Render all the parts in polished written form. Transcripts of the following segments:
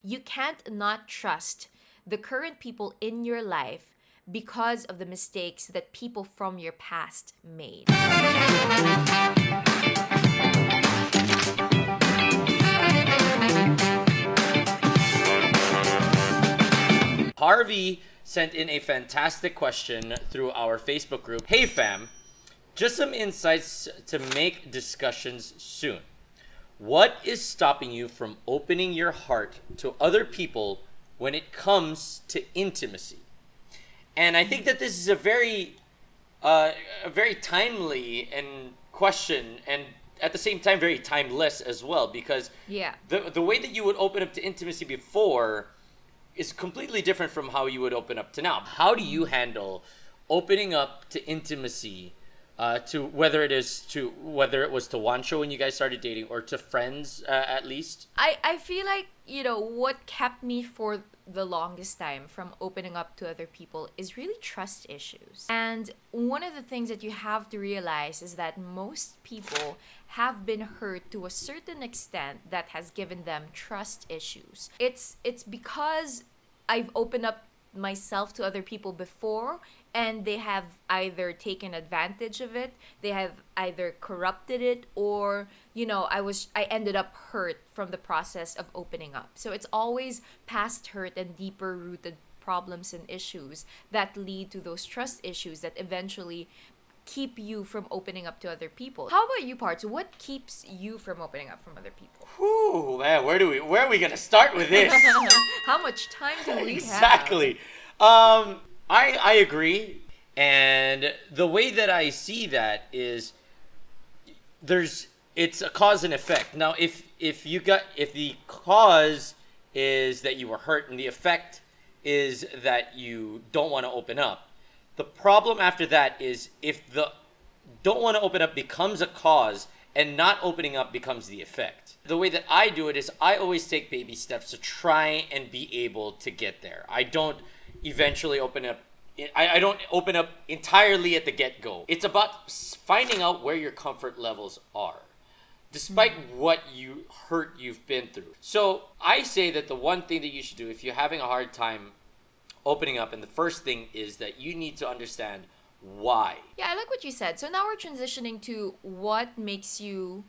You can't not trust the current people in your life because of the mistakes that people from your past made. Harvey sent in a fantastic question through our Facebook group. Hey fam, just some insights to make discussions soon. What is stopping you from opening your heart to other people when it comes to intimacy? And I think that this is a very timely and question, and at the same time very timeless as well, because Yeah. the way that you would open up to intimacy before is completely different from how you would open up to now. How do you handle opening up to intimacy, to whether it was to Wancho when you guys started dating, or to friends, at least? I feel like, what kept me for the longest time from opening up to other people is really trust issues. And one of the things that you have to realize is that most people have been hurt to a certain extent that has given them trust issues. It's because I've opened up myself to other people before, and they have either taken advantage of it, they have either corrupted it, or I ended up hurt from the process of opening up. So it's always past hurt and deeper rooted problems and issues that lead to those trust issues that eventually keep you from opening up to other people. How about you, Parts? What keeps you from opening up from other people? Whew, man, where are we gonna start with this? How much time do we have? Exactly. I agree, and the way that I see that is it's a cause and effect. Now, if the cause is that you were hurt and the effect is that you don't want to open up, the problem after that is if the don't want to open up becomes a cause and not opening up becomes the effect. The way that I do it is I always take baby steps to try and be able to get there. I don't eventually open up. I don't open up entirely at the get-go. It's about finding out where your comfort levels are, despite what you've been through. So I say that the one thing that you should do if you're having a hard time opening up, and the first thing is that you need to understand why. Yeah, I like what you said. So now we're transitioning to what makes you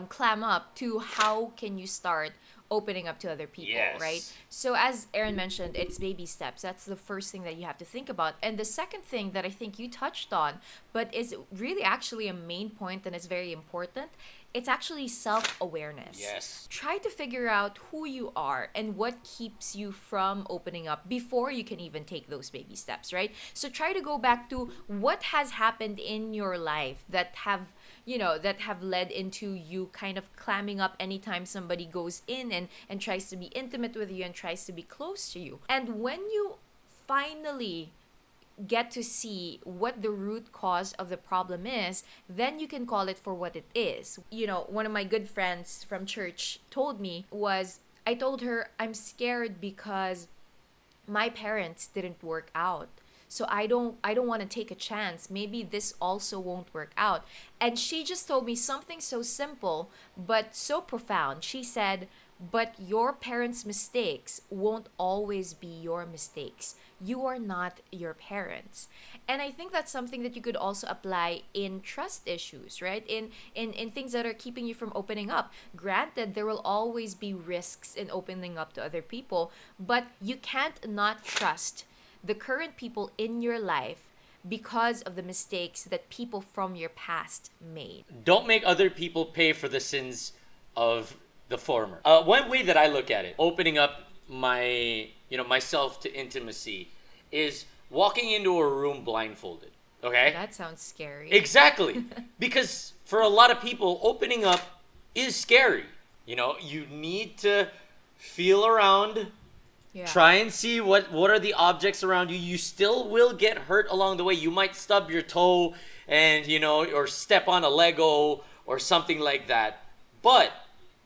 clam up, to how can you start opening up to other people, Yes. right? So as Aaron mentioned, it's baby steps. That's the first thing that you have to think about. And the second thing that I think you touched on, but is really actually a main point and is very important, it's actually self-awareness. Yes. Try to figure out who you are and what keeps you from opening up before you can even take those baby steps, right? So try to go back to what has happened in your life that have led into you kind of clamming up anytime somebody goes in and tries to be intimate with you and tries to be close to you. And when you finally get to see what the root cause of the problem is, then you can call it for what it is. One of my good friends from church told me was, I told her, I'm scared because my parents didn't work out. So I don't want to take a chance. Maybe this also won't work out. And she just told me something so simple but so profound. She said, but your parents' mistakes won't always be your mistakes. You are not your parents. And I think that's something that you could also apply in trust issues, right? In things that are keeping you from opening up. Granted, there will always be risks in opening up to other people, but you can't not trust the current people in your life because of the mistakes that people from your past made. Don't make other people pay for the sins of the former. One way that I look at it, opening up myself to intimacy, is walking into a room blindfolded. Okay? That sounds scary. Exactly. Because for a lot of people, opening up is scary. You need to feel around. Yeah. Try and see what are the objects around you. You still will get hurt along the way. You might stub your toe and, or step on a Lego or something like that. But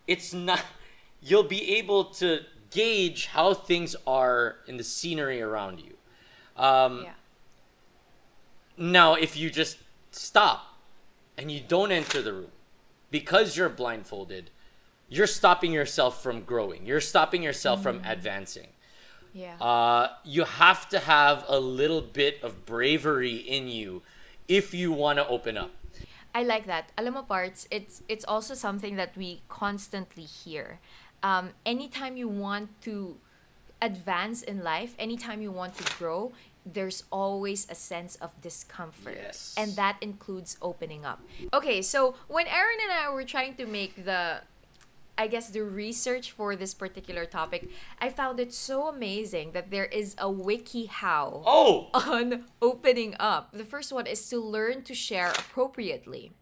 it's not, you'll be able to gauge how things are in the scenery around you. Yeah. Now, if you just stop and you don't enter the room because you're blindfolded, you're stopping yourself from growing. You're stopping yourself from advancing. Yeah. You have to have a little bit of bravery in you if you want to open up. I like that. Alam mo, parts, it's also something that we constantly hear. Anytime you want to advance in life, anytime you want to grow, there's always a sense of discomfort. Yes. And that includes opening up. Okay, so when Aaron and I were trying to make the research for this particular topic, I found it so amazing that there is a wiki how Oh! on opening up. The first one is to learn to share appropriately.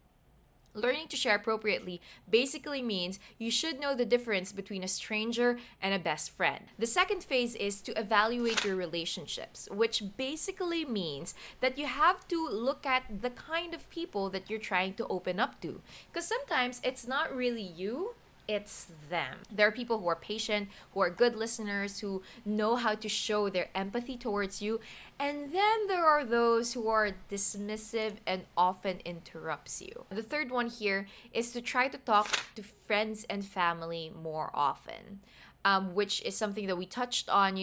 Learning to share appropriately basically means you should know the difference between a stranger and a best friend. The second phase is to evaluate your relationships, which basically means that you have to look at the kind of people that you're trying to open up to. Because sometimes it's not really you, it's them. There are people who are patient, who are good listeners, who know how to show their empathy towards you. And then there are those who are dismissive and often interrupts you. The third one here is to try to talk to friends and family more often, which is something that we touched on,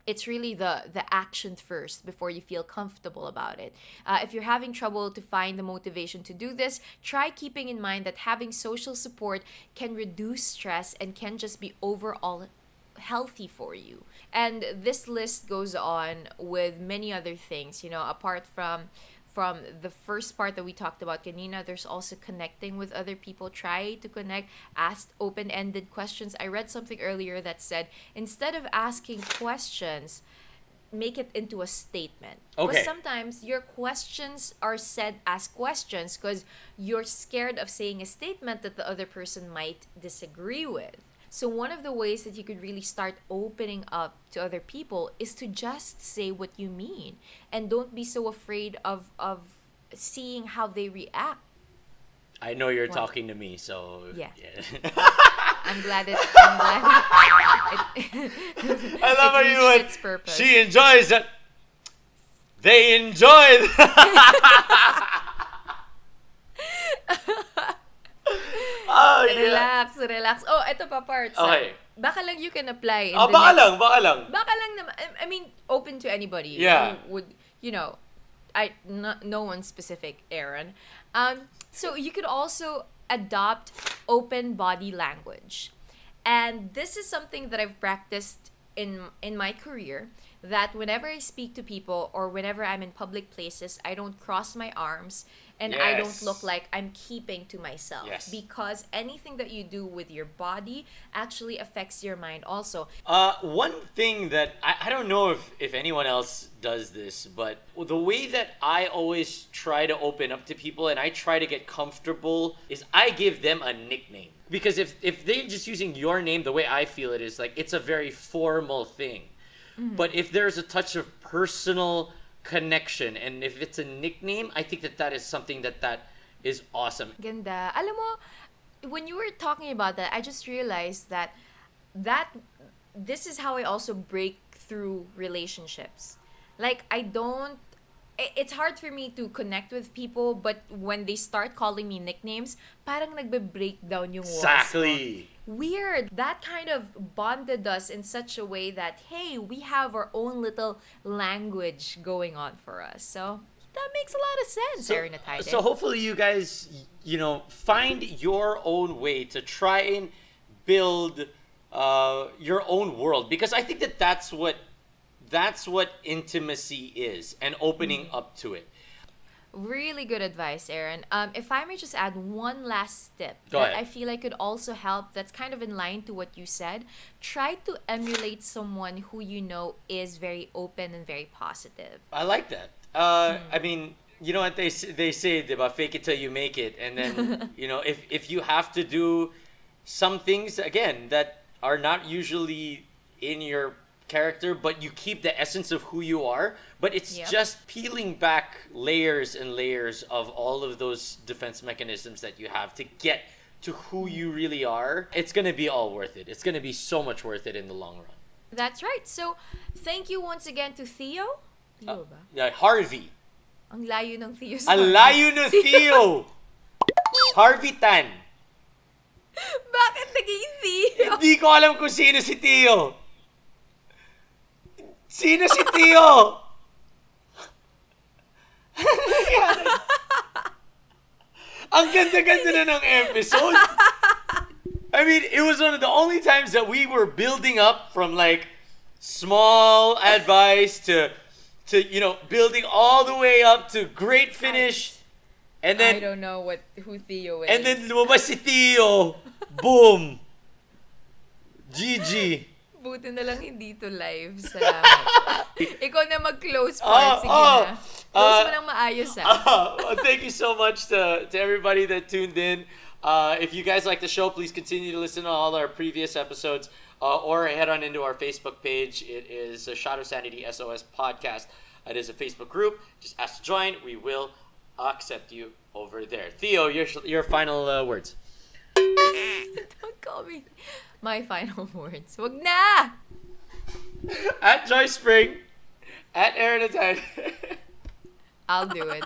it's really the action first before you feel comfortable about it. If you're having trouble to find the motivation to do this, try keeping in mind that having social support can reduce stress and can just be overall healthy for you. And this list goes on with many other things, apart from the first part that we talked about kanina, there's also connecting with other people. Try to connect, ask open-ended questions. I read something earlier that said, instead of asking questions, make it into a statement. Okay. Because sometimes your questions are said as questions because you're scared of saying a statement that the other person might disagree with. So one of the ways that you could really start opening up to other people is to just say what you mean and don't be so afraid of seeing how they react. I know you're What? talking to me, so Yeah. yeah. I'm glad it I love how you reached went. its purpose. She enjoys it. They enjoy. Oh yeah. Relax. Oh, ito pa parts. Okay. Baka lang you can apply in Ah, the baka next... lang, baka lang. Baka lang naman. I mean, open to anybody. Yeah. Who would, no one specific, Aaron. So you could also adopt open body language. And this is something that I've practiced in my career, that whenever I speak to people or whenever I'm in public places, I don't cross my arms and I don't Yes. look like I'm keeping to myself. Yes. Because anything that you do with your body actually affects your mind also. One thing that I don't know if anyone else does this, but the way that I always try to open up to people and I try to get comfortable is I give them a nickname. Because if they're just using your name, the way I feel it is like it's a very formal thing. But if there's a touch of personal connection and if it's a nickname, I think that is something that is awesome. Ganda. Alam mo, when you were talking about that, I just realized that this is how I also break through relationships. Like, it's hard for me to connect with people, but when they start calling me nicknames, parang nagbe-break down yung walls ko. Exactly. Weird. That kind of bonded us in such a way that, hey, we have our own little language going on for us. So that makes a lot of sense, Aaron Atayde. So hopefully you guys, find your own way to try and build your own world, because I think that's what intimacy is, and opening up to it. Really good advice, Aaron. If I may just add one last tip Go that ahead. I feel like could also help, that's kind of in line to what you said. Try to emulate someone who you know is very open and very positive. I like that. I mean, you know what they say about fake it till you make it, and then if you have to do some things again that are not usually in your character, but you keep the essence of who you are, but it's Yep. just peeling back layers and layers of all of those defense mechanisms that you have to get to who you really are. It's gonna be all worth it. It's gonna be so much worth it in the long run. That's right. So, thank you once again to Theo. Theo ba? Yeah, Harvey. Ang layo ng Theo sa Ang layo ng Theo! Harvey Tan. Bakit naging Theo? Hindi ko alam kung sino si Theo. Sino si Theo? Ang ganda-ganda na ng episode. I mean, it was one of the only times that we were building up from like small advice to building all the way up to great finish. And then I don't know who Theo is. and then lumabas si Theo. Boom. GG. Buti na lang hindi to live. Salamat. Ikaw na mag-close part. Sige na. Close mo nang maayos Thank you so much to everybody that tuned in. If you guys like the show, please continue to listen to all our previous episodes or head on into our Facebook page. It is a Shot of Sanity SOS podcast. It is a Facebook group. Just ask to join. We will accept you over there. Theo, your final words. Don't call me. My final words. Wag na! At Joyce Pring. At Aaron Atay. I'll do it.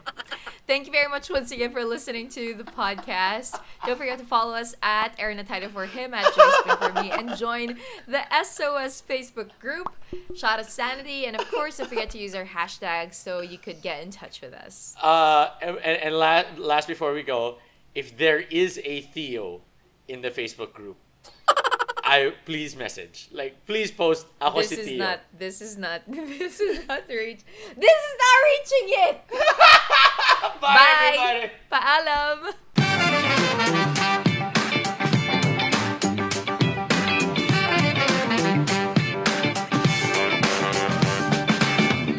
Thank you very much once again for listening to the podcast. Don't forget to follow us at Aaron Atay for him, at Joyce Pring for me, and join the SOS Facebook group, Shot of Sanity, and of course, don't forget to use our hashtags so you could get in touch with us. And last before we go, if there is a Theo in the Facebook group, please message. Like, please post ako si Theo. This is not reaching it. Bye, everybody. Paalam.